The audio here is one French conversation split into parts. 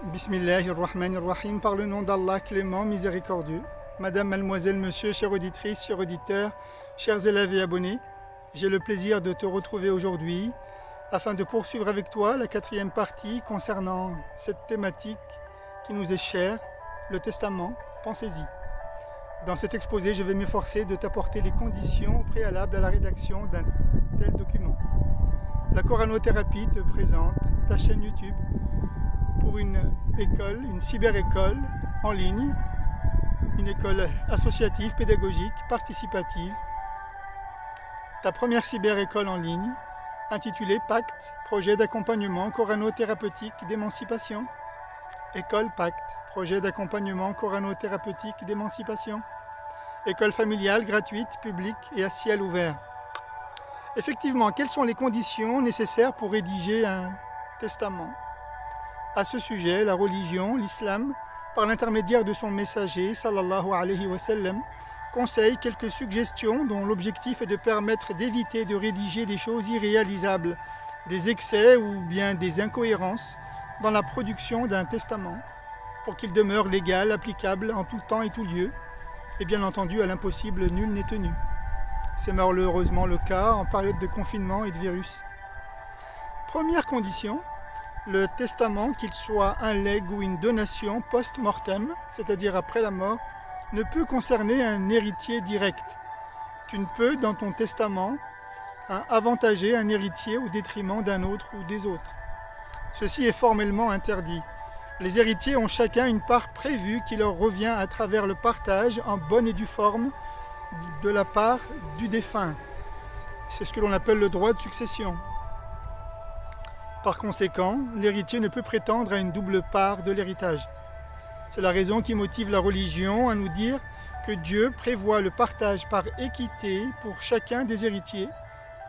Bismillahirrahmanirrahim, par le nom d'Allah clément, miséricordieux. Madame, mademoiselle, monsieur, chère auditrice, chers auditeurs, chers élèves et abonnés, j'ai le plaisir de te retrouver aujourd'hui afin de poursuivre avec toi la 4e partie concernant cette thématique qui nous est chère, le testament. Pensez-y. Dans cet exposé, je vais m'efforcer de t'apporter les conditions préalables à la rédaction d'un tel document. La Coranothérapie te présente ta chaîne YouTube pour une école, une cyber-école en ligne, une école associative, pédagogique, participative. Ta première cyber-école en ligne, intitulée Pacte, projet d'accompagnement coranothérapeutique d'émancipation. École Pacte, projet d'accompagnement coranothérapeutique d'émancipation. École familiale, gratuite, publique et à ciel ouvert. Effectivement, quelles sont les conditions nécessaires pour rédiger un testament? À ce sujet, la religion, l'islam, par l'intermédiaire de son messager, sallallahu alayhi wa sallam, conseille quelques suggestions dont l'objectif est de permettre d'éviter de rédiger des choses irréalisables, des excès ou bien des incohérences dans la production d'un testament, pour qu'il demeure légal, applicable en tout temps et tout lieu, et bien entendu à l'impossible nul n'est tenu. C'est malheureusement le cas en période de confinement et de virus. Première condition, le testament, qu'il soit un legs ou une donation post-mortem, c'est-à-dire après la mort, ne peut concerner un héritier direct. Tu ne peux, dans ton testament, avantager un héritier au détriment d'un autre ou des autres. Ceci est formellement interdit. Les héritiers ont chacun une part prévue qui leur revient à travers le partage en bonne et due forme de la part du défunt. C'est ce que l'on appelle le droit de succession. Par conséquent, l'héritier ne peut prétendre à une double part de l'héritage. C'est la raison qui motive la religion à nous dire que Dieu prévoit le partage par équité pour chacun des héritiers.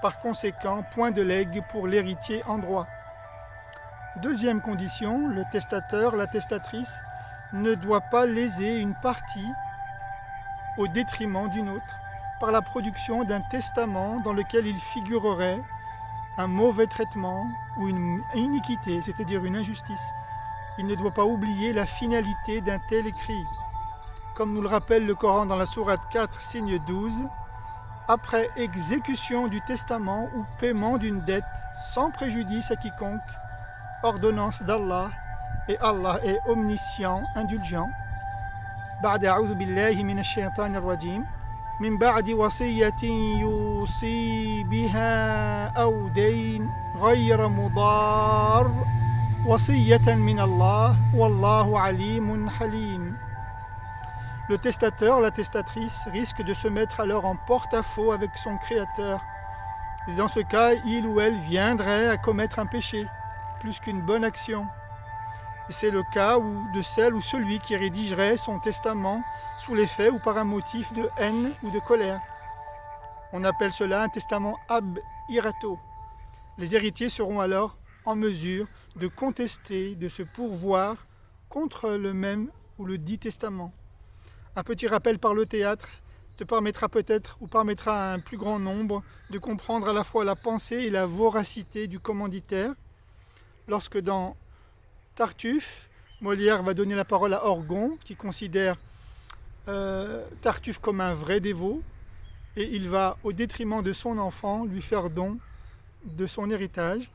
Par conséquent, point de legs pour l'héritier en droit. Deuxième condition, le testateur, la testatrice, ne doit pas léser une partie au détriment d'une autre par la production d'un testament dans lequel il figurerait un mauvais traitement ou une iniquité, c'est-à-dire une injustice. Il ne doit pas oublier la finalité d'un tel écrit. Comme nous le rappelle le Coran dans la sourate 4, signe 12, après exécution du testament ou paiement d'une dette sans préjudice à quiconque, ordonnance d'Allah, et Allah est omniscient, indulgent. بعد أعوذ بالله من الشيطان الرجيم من بعد وصية يوصي بها أو دين غير مضار وصية من الله والله عليم حليم. Le testateur, la testatrice, risque de se mettre alors en porte-à-faux avec son créateur. Et dans ce cas, il ou elle viendrait à commettre un péché, plus qu'une bonne action. Et c'est le cas de celle ou celui qui rédigerait son testament sous l'effet ou par un motif de haine ou de colère. On appelle cela un testament ab irato. Les héritiers seront alors en mesure de contester, de se pourvoir contre le même ou le dit testament. Un petit rappel par le théâtre te permettra peut-être ou permettra à un plus grand nombre de comprendre à la fois la pensée et la voracité du commanditaire. Lorsque dans Tartuffe, Molière va donner la parole à Orgon, qui considère Tartuffe comme un vrai dévot, et il va, au détriment de son enfant, lui faire don de son héritage,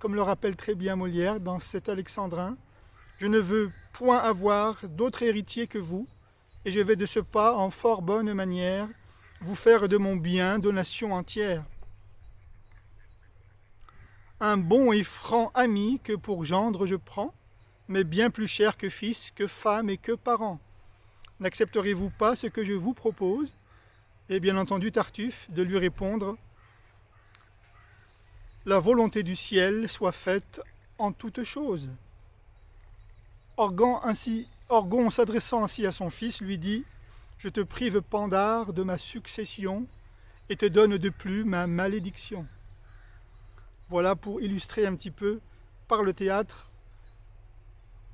comme le rappelle très bien Molière dans cet Alexandrin. Je ne veux point avoir d'autre héritier que vous, et je vais de ce pas, en fort bonne manière, vous faire de mon bien donation entière. Un bon et franc ami que pour gendre je prends, mais bien plus cher que fils, que femme et que parents. N'accepterez-vous pas ce que je vous propose? Et bien entendu Tartuffe de lui répondre: la volonté du ciel soit faite en toutes choses. Orgon, s'adressant ainsi à son fils, lui dit: je te prive, Pandare, de ma succession et te donne de plus ma malédiction. Voilà pour illustrer un petit peu par le théâtre,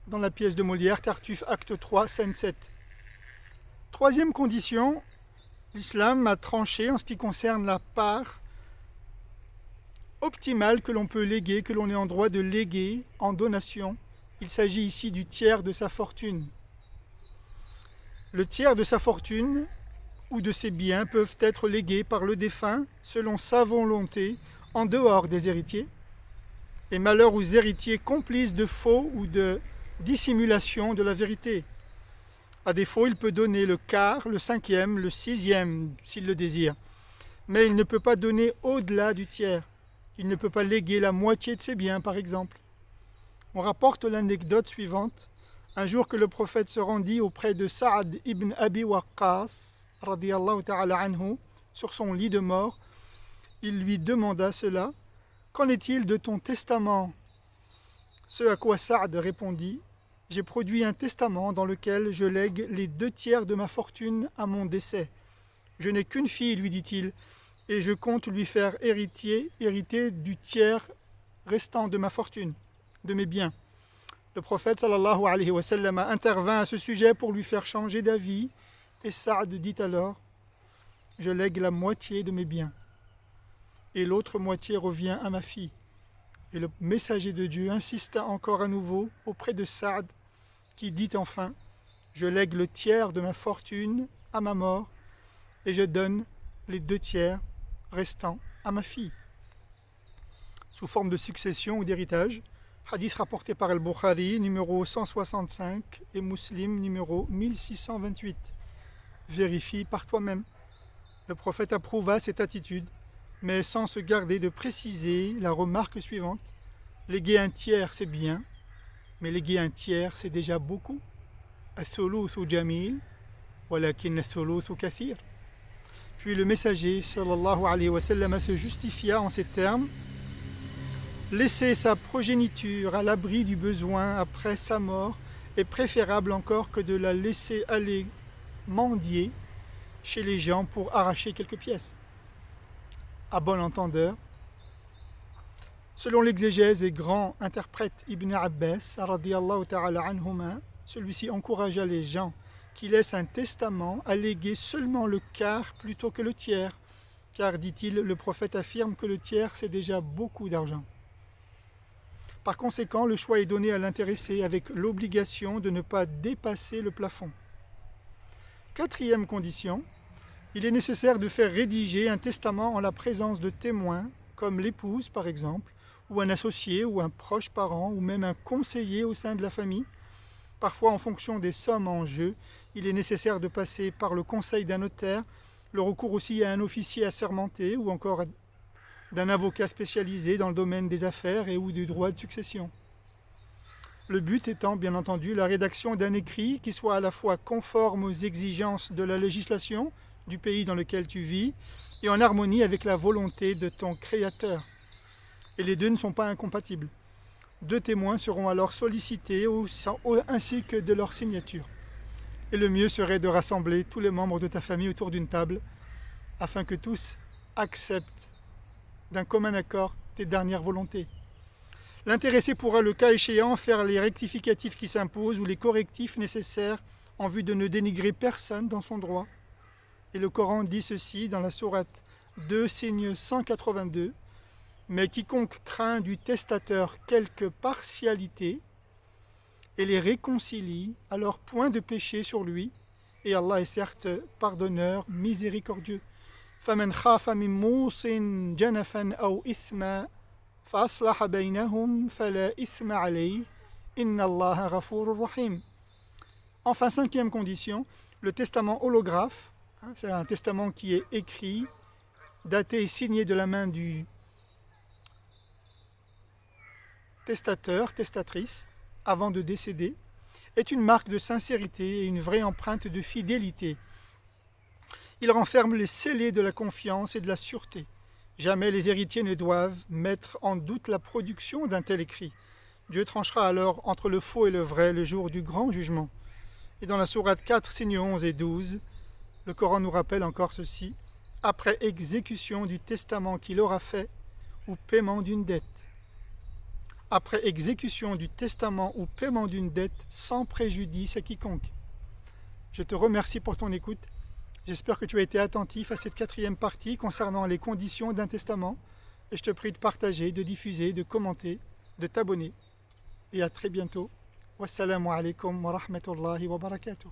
dans la pièce de Molière, Tartuffe, acte 3, scène 7. Troisième condition, l'islam a tranché en ce qui concerne la part optimale que l'on peut léguer, que l'on est en droit de léguer en donation Il s'agit ici du tiers de sa fortune. Le tiers de sa fortune ou de ses biens peuvent être légués par le défunt selon sa volonté en dehors des héritiers. Et malheur aux héritiers complices de faux ou de dissimulation de la vérité. À défaut, il peut donner le quart, le cinquième, le sixième s'il le désire. Mais il ne peut pas donner au-delà du tiers. Il ne peut pas léguer la moitié de ses biens, par exemple. On rapporte l'anecdote suivante. Un jour que le prophète se rendit auprès de Saad ibn Abi Waqqas, radiyallahu ta'ala anhu, sur son lit de mort, il lui demanda cela. « Qu'en est-il de ton testament ?» Ce à quoi Saad répondit « J'ai produit un testament dans lequel je lègue les 2 tiers de ma fortune à mon décès. Je n'ai qu'une fille, lui dit-il, et je compte lui faire hériter du tiers restant de ma fortune, de mes biens. » Le prophète sallallahu alayhi wa sallam intervint à ce sujet pour lui faire changer d'avis, et Saad dit alors « Je lègue la moitié de mes biens, et l'autre moitié revient à ma fille. » Et le messager de Dieu insista encore à nouveau auprès de Saad, qui dit enfin « Je lègue le tiers de ma fortune à ma mort, et je donne les 2 tiers restants à ma fille. » Sous forme de succession ou d'héritage, hadith rapporté par Al-Bukhari, numéro 165, et Muslim, numéro 1628. Vérifie par toi-même. Le prophète approuva cette attitude, mais sans se garder de préciser la remarque suivante. Léguer un tiers, c'est bien, mais léguer un tiers, c'est déjà beaucoup. As-sulusu jamil, walakin as-sulusu kathir. Puis le messager, sallallahu alayhi wa sallam, se justifia en ces termes. Laisser sa progéniture à l'abri du besoin après sa mort est préférable encore que de la laisser aller mendier chez les gens pour arracher quelques pièces. À bon entendeur, selon l'exégèse et grand interprète Ibn Abbas, radiyallahu ta'ala anhuma, celui-ci encouragea les gens qui laissent un testament à léguer seulement le quart plutôt que le tiers, car, dit-il, le prophète affirme que le tiers c'est déjà beaucoup d'argent. Par conséquent, le choix est donné à l'intéressé avec l'obligation de ne pas dépasser le plafond. 4e condition, il est nécessaire de faire rédiger un testament en la présence de témoins, comme l'épouse par exemple, ou un associé ou un proche parent, ou même un conseiller au sein de la famille. Parfois, en fonction des sommes en jeu, il est nécessaire de passer par le conseil d'un notaire, le recours aussi à un officier assermenté ou encore d'un avocat spécialisé dans le domaine des affaires et ou du droit de succession. Le but étant, bien entendu, la rédaction d'un écrit qui soit à la fois conforme aux exigences de la législation du pays dans lequel tu vis et en harmonie avec la volonté de ton créateur. Et les deux ne sont pas incompatibles. 2 témoins seront alors sollicités ainsi que de leur signature. Et le mieux serait de rassembler tous les membres de ta famille autour d'une table afin que tous acceptent d'un commun accord tes dernières volontés. L'intéressé pourra, le cas échéant, faire les rectificatifs qui s'imposent ou les correctifs nécessaires en vue de ne dénigrer personne dans son droit. Et le Coran dit ceci dans la sourate 2, signe 182, « Mais quiconque craint du testateur quelque partialité et les réconcilie, alors point de péché sur lui, et Allah est certes pardonneur, miséricordieux. فَمَنْ خَافَ مِنْ مُوصٍ جَنَفًا أَوْ إِثْمًا فَأَصْلَحَ بَيْنَهُمْ فَلَا إِثْمَ عَلَيْهِ إِنَّ اللَّهَ غَفُورٌ رَحِيمٌ. Enfin, 5e condition, le testament holographe, c'est un testament qui est écrit, daté et signé de la main du testateur, testatrice, avant de décéder, est une marque de sincérité et une vraie empreinte de fidélité. Il renferme les scellés de la confiance et de la sûreté. Jamais les héritiers ne doivent mettre en doute la production d'un tel écrit. Dieu tranchera alors entre le faux et le vrai le jour du grand jugement. Et dans la sourate 4, signes 11 et 12, le Coran nous rappelle encore ceci, après exécution du testament qu'il aura fait ou paiement d'une dette. Après exécution du testament ou paiement d'une dette sans préjudice à quiconque. Je te remercie pour ton écoute. J'espère que tu as été attentif à cette 4e partie concernant les conditions d'un testament et je te prie de partager, de diffuser, de commenter, de t'abonner et à très bientôt. Wassalamu alaikum wa rahmatullahi wa barakatuh.